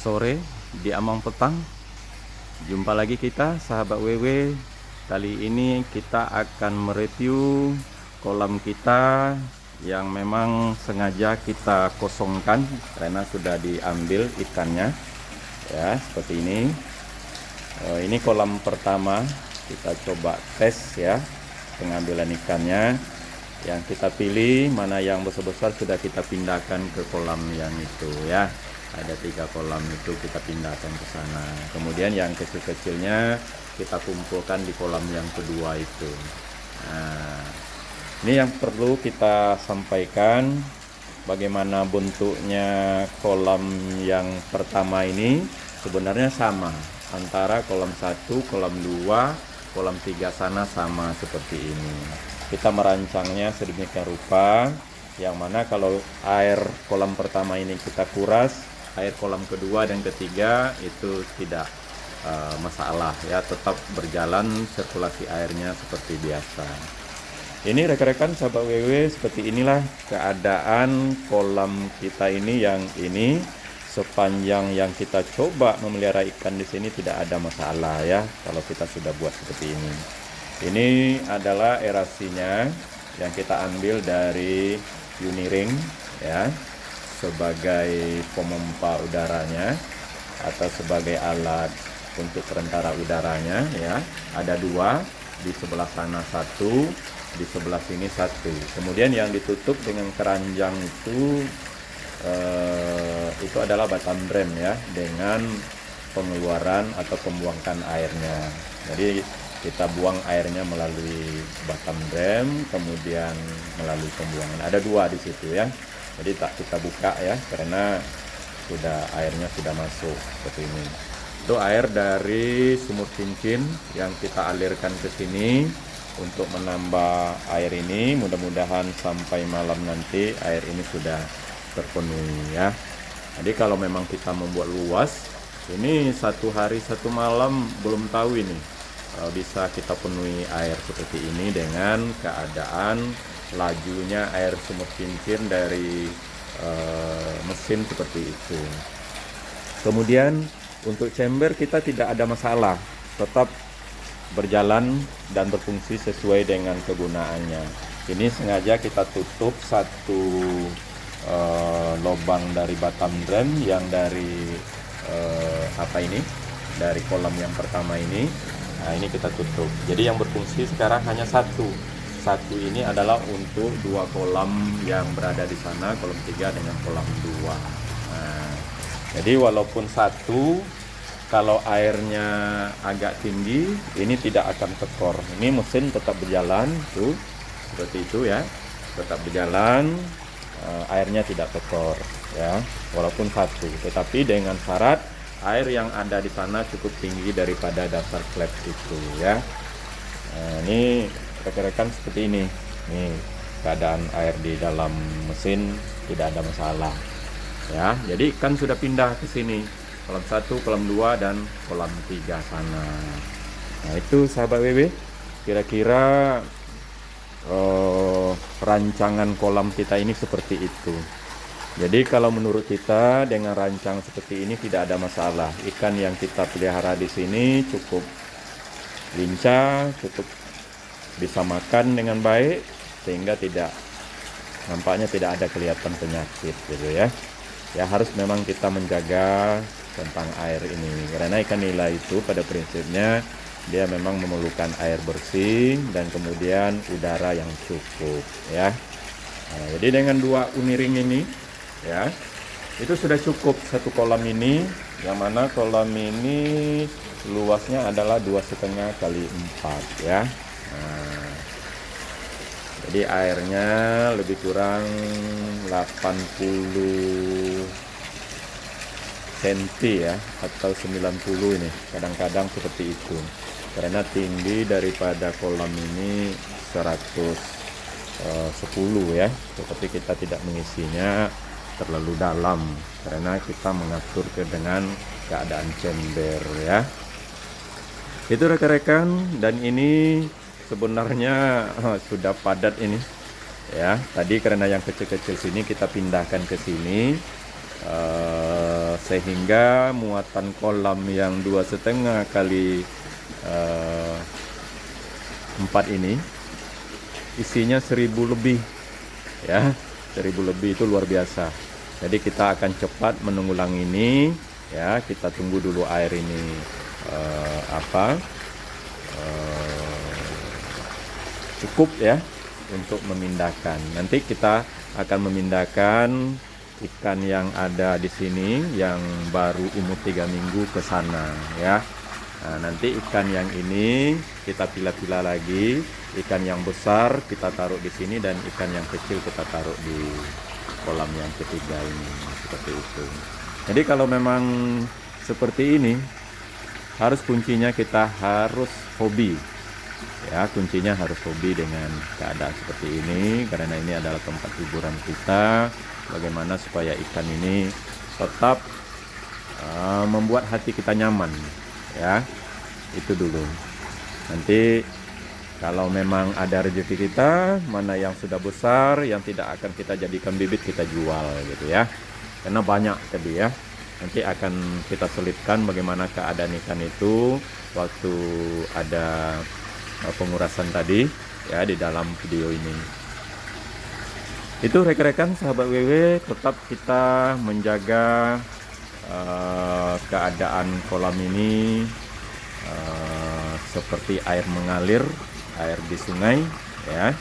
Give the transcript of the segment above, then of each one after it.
sore di Amang Petang. Jumpa lagi kita sahabat WW. Kali ini kita akan mereview kolam kita yang memang sengaja kita kosongkan karena sudah diambil ikannya ya, seperti ini. Ini kolam pertama, kita coba tes ya pengambilan ikannya. Yang kita pilih mana yang besar-besar sudah kita pindahkan ke kolam yang itu ya. Ada 3 kolam itu kita pindahkan ke sana. Kemudian yang kecil-kecilnya kita kumpulkan di kolam yang kedua itu. Nah, ini yang perlu kita sampaikan, bagaimana bentuknya kolam yang pertama ini sebenarnya sama antara kolam 1, kolam 2, kolam 3 sana sama seperti ini. Kita merancangnya sedemikian rupa, yang mana kalau air kolam pertama ini kita kuras, air kolam kedua dan ketiga itu tidak masalah ya, tetap berjalan sirkulasi airnya seperti biasa. Ini rekan-rekan sahabat WW, seperti inilah keadaan kolam kita ini. Yang ini sepanjang yang kita coba memelihara ikan di sini tidak ada masalah ya, kalau kita sudah buat seperti ini. Ini adalah erasinya yang kita ambil dari Uniring ya, sebagai pemompa udaranya atau sebagai alat untuk perantara udaranya ya. Ada 2, di sebelah sana 1, di sebelah sini 1. Kemudian yang ditutup dengan keranjang itu adalah bottom drum ya, dengan pengeluaran atau pembuangan airnya. Jadi kita buang airnya melalui bottom drum, kemudian melalui pembuangan. Ada 2 di situ ya. Jadi tak kita buka ya, karena airnya sudah masuk seperti ini. Itu air dari sumur cincin yang kita alirkan ke sini untuk menambah air ini. Mudah-mudahan sampai malam nanti air ini sudah terpenuhi ya. Jadi kalau memang kita membuat luas, ini 1 hari 1 malam belum tahu ini bisa kita penuhi air seperti ini dengan keadaan lajunya air sumur cincin dari mesin seperti itu. Kemudian untuk chamber kita tidak ada masalah, tetap berjalan dan berfungsi sesuai dengan kegunaannya. Ini sengaja kita tutup 1 lubang dari bottom drum yang dari dari kolam yang pertama ini. Nah, ini kita tutup. Jadi yang berfungsi sekarang hanya 1 ini adalah untuk 2 kolam yang berada di sana, kolam 3 dengan kolam 2. Nah, jadi walaupun 1, kalau airnya agak tinggi ini tidak akan tekor. Ini mesin tetap berjalan tuh, seperti itu ya, tetap berjalan, airnya tidak tekor ya, walaupun 1. Tetapi dengan syarat air yang ada di sana cukup tinggi daripada dasar klep itu ya. Nah, ini rekan-rekan seperti ini. Nih keadaan air di dalam mesin tidak ada masalah ya. Jadi ikan sudah pindah ke sini, kolam 1, kolam 2 dan kolam 3 sana. Nah, itu sahabat WW, kira-kira rancangan kolam kita ini seperti itu. Jadi kalau menurut kita dengan rancang seperti ini tidak ada masalah. Ikan yang kita pelihara di sini cukup lincah, cukup bisa makan dengan baik, sehingga nampaknya tidak ada kelihatan penyakit gitu ya. Ya harus memang kita menjaga tentang air ini, karena ikan nila itu pada prinsipnya dia memang memerlukan air bersih dan kemudian udara yang cukup ya. Nah, jadi dengan 2 Uniring ini ya, itu sudah cukup 1 kolam ini, yang mana kolam ini luasnya adalah 2,5 kali 4 ya. Nah, jadi airnya lebih kurang 80 cm ya, atau 90 ini, kadang-kadang seperti itu, karena tinggi daripada kolam ini 110 ya, tetapi kita tidak mengisinya terlalu dalam karena kita mengatur dengan keadaan chamber ya. Itu rekan-rekan, dan ini sebenarnya sudah padat ini ya. Tadi karena yang kecil-kecil sini kita pindahkan ke sini, sehingga muatan kolam yang 2,5 kali 4 ini isinya 1000 lebih ya. 1000 lebih itu luar biasa. Jadi kita akan cepat menunggulang ini ya. Kita tunggu dulu air ini cukup ya untuk memindahkan. Nanti kita akan memindahkan ikan yang ada di sini yang baru umur 3 minggu ke sana ya. Nah, nanti ikan yang ini kita pilah-pilah lagi. Ikan yang besar kita taruh di sini dan ikan yang kecil kita taruh di kolam yang ketiga ini, seperti itu. Jadi kalau memang seperti ini, harus kuncinya kita harus hobi ya. Kuncinya harus hobi dengan keadaan seperti ini, karena ini adalah tempat hiburan kita. Bagaimana supaya ikan ini tetap membuat hati kita nyaman ya. Itu dulu. Nanti kalau memang ada rezeki kita, mana yang sudah besar, yang tidak akan kita jadikan bibit, kita jual gitu ya. Karena banyak tadi ya. Nanti akan kita selipkan bagaimana keadaan ikan itu waktu ada pengurasan tadi ya di dalam video ini. Itu rekan-rekan sahabat WW, tetap kita menjaga keadaan kolam ini seperti air mengalir, air di sungai ya.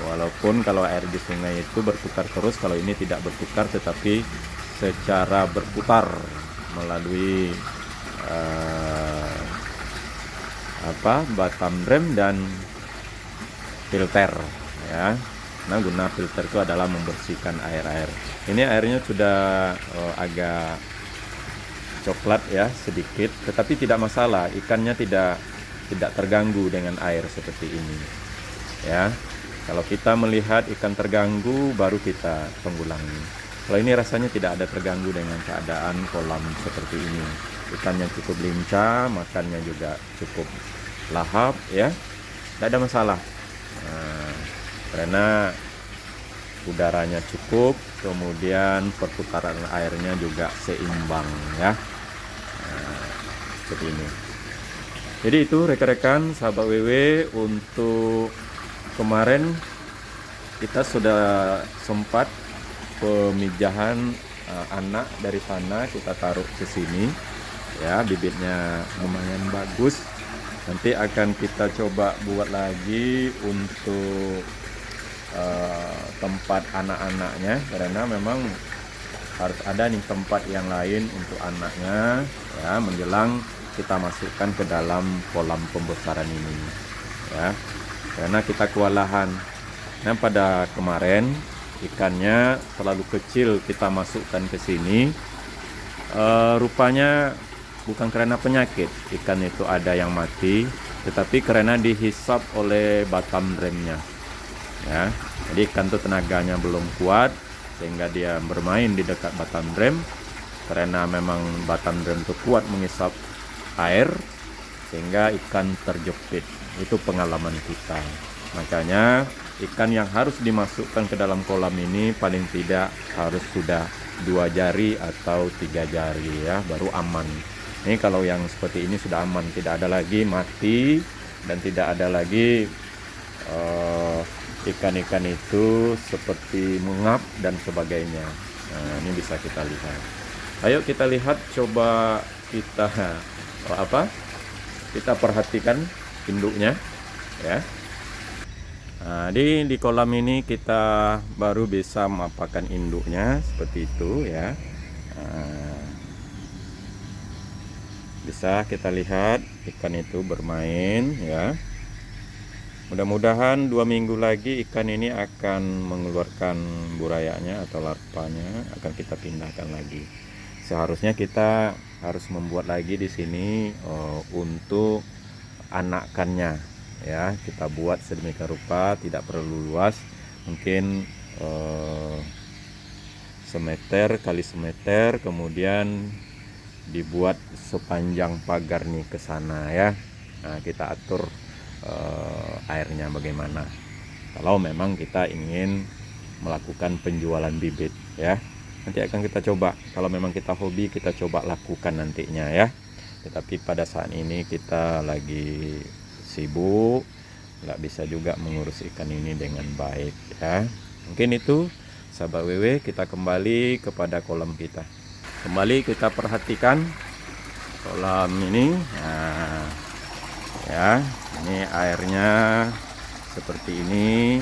Walaupun kalau air di sungai itu berputar terus, kalau ini tidak berputar tetapi secara berputar melalui batam rem dan filter ya. Nah, guna filter itu adalah membersihkan air-air. Ini airnya sudah agak coklat ya sedikit, tetapi tidak masalah, ikannya tidak terganggu dengan air seperti ini ya. Kalau kita melihat ikan terganggu, baru kita tenggulangi. Kalau ini rasanya tidak ada terganggu dengan keadaan kolam seperti ini. Ikannya cukup lincah, makannya juga cukup lahap ya, tidak ada masalah. Karena udaranya cukup, kemudian perputaran airnya juga seimbang ya. Seperti ini. Jadi itu rekan-rekan sahabat WW, untuk kemarin kita sudah sempat pemijahan anak dari sana kita taruh ke sini ya. Bibitnya lumayan bagus. Nanti akan kita coba buat lagi untuk tempat anak-anaknya, karena memang harus ada nih tempat yang lain untuk anaknya ya, menjelang kita masukkan ke dalam kolam pembesaran ini ya. Karena kita kewalahan. Nah, pada kemarin ikannya terlalu kecil kita masukkan ke sini. Rupanya bukan karena penyakit ikan itu ada yang mati, tetapi karena dihisap oleh batam remnya ya. Jadi ikan itu tenaganya belum kuat sehingga dia bermain di dekat batam rem. Karena memang batam rem itu kuat menghisap air sehingga ikan terjepit. Itu pengalaman kita. Makanya ikan yang harus dimasukkan ke dalam kolam ini paling tidak harus sudah 2 jari atau 3 jari ya, baru aman. Ini kalau yang seperti ini sudah aman, tidak ada lagi mati dan tidak ada lagi ikan-ikan itu seperti mengap dan sebagainya. Nah, ini bisa kita lihat. Ayo kita lihat, coba kita kita perhatikan induknya ya. Nah, di kolam ini kita baru bisa menampakkan induknya seperti itu ya. Nah, bisa kita lihat ikan itu bermain ya. Mudah-mudahan 2 minggu lagi ikan ini akan mengeluarkan burayanya atau larvanya, akan kita pindahkan lagi. Seharusnya kita harus membuat lagi di sini untuk anakannya ya. Kita buat sedemikian rupa, tidak perlu luas, mungkin semeter kali semeter, kemudian dibuat sepanjang pagar nih ke sana ya. Nah, kita atur airnya bagaimana kalau memang kita ingin melakukan penjualan bibit ya. nanti akan kita coba. Kalau memang kita hobi, kita coba lakukan nantinya ya. Tetapi pada saat ini kita lagi sibuk, nggak bisa juga mengurus ikan ini dengan baik ya. Mungkin itu sahabat WW, kita kembali kepada kolam kita. Kembali kita perhatikan kolam ini. Nah, ya, ini airnya seperti ini.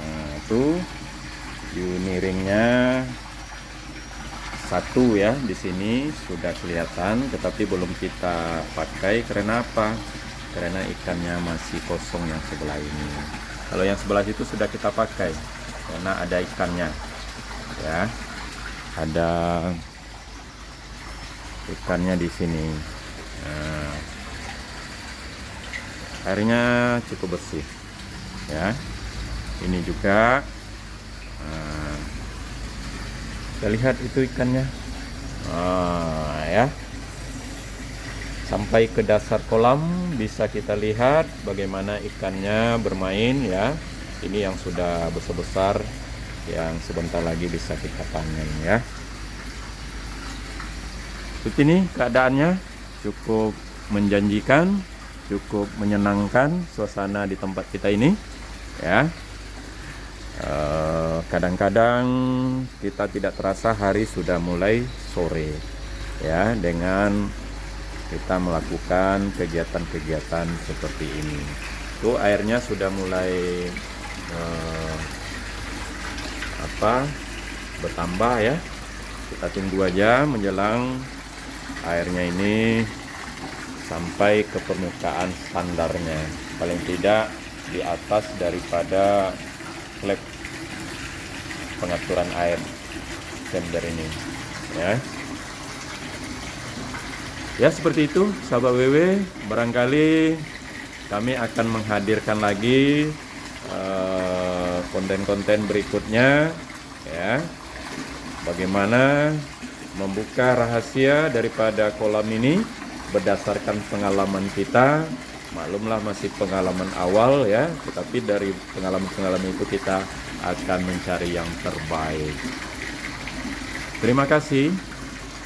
Nah, tuh miringnya satu ya, di sini sudah kelihatan, tetapi belum kita pakai. Karena apa? Karena ikannya masih kosong yang sebelah ini. Kalau yang sebelah itu sudah kita pakai karena ada ikannya ya, ada ikannya di sini. Nah, airnya cukup bersih ya. Ini juga kita lihat itu ikannya ya, sampai ke dasar kolam bisa kita lihat bagaimana ikannya bermain ya. Ini yang sudah besar-besar, yang sebentar lagi bisa kita panen ya. Seperti ini keadaannya, cukup menjanjikan, cukup menyenangkan suasana di tempat kita ini ya. Kadang-kadang kita tidak terasa hari sudah mulai sore ya, dengan kita melakukan kegiatan-kegiatan seperti ini. Tuh airnya sudah mulai bertambah ya. Kita tunggu aja menjelang airnya ini sampai ke permukaan standarnya, paling tidak di atas daripada flap pengaturan air tender ini ya. Ya seperti itu sahabat WW, barangkali kami akan menghadirkan lagi konten-konten berikutnya ya, bagaimana membuka rahasia daripada kolam ini berdasarkan pengalaman kita. Maklumlah masih pengalaman awal ya, tetapi dari pengalaman-pengalaman itu kita akan mencari yang terbaik. Terima kasih.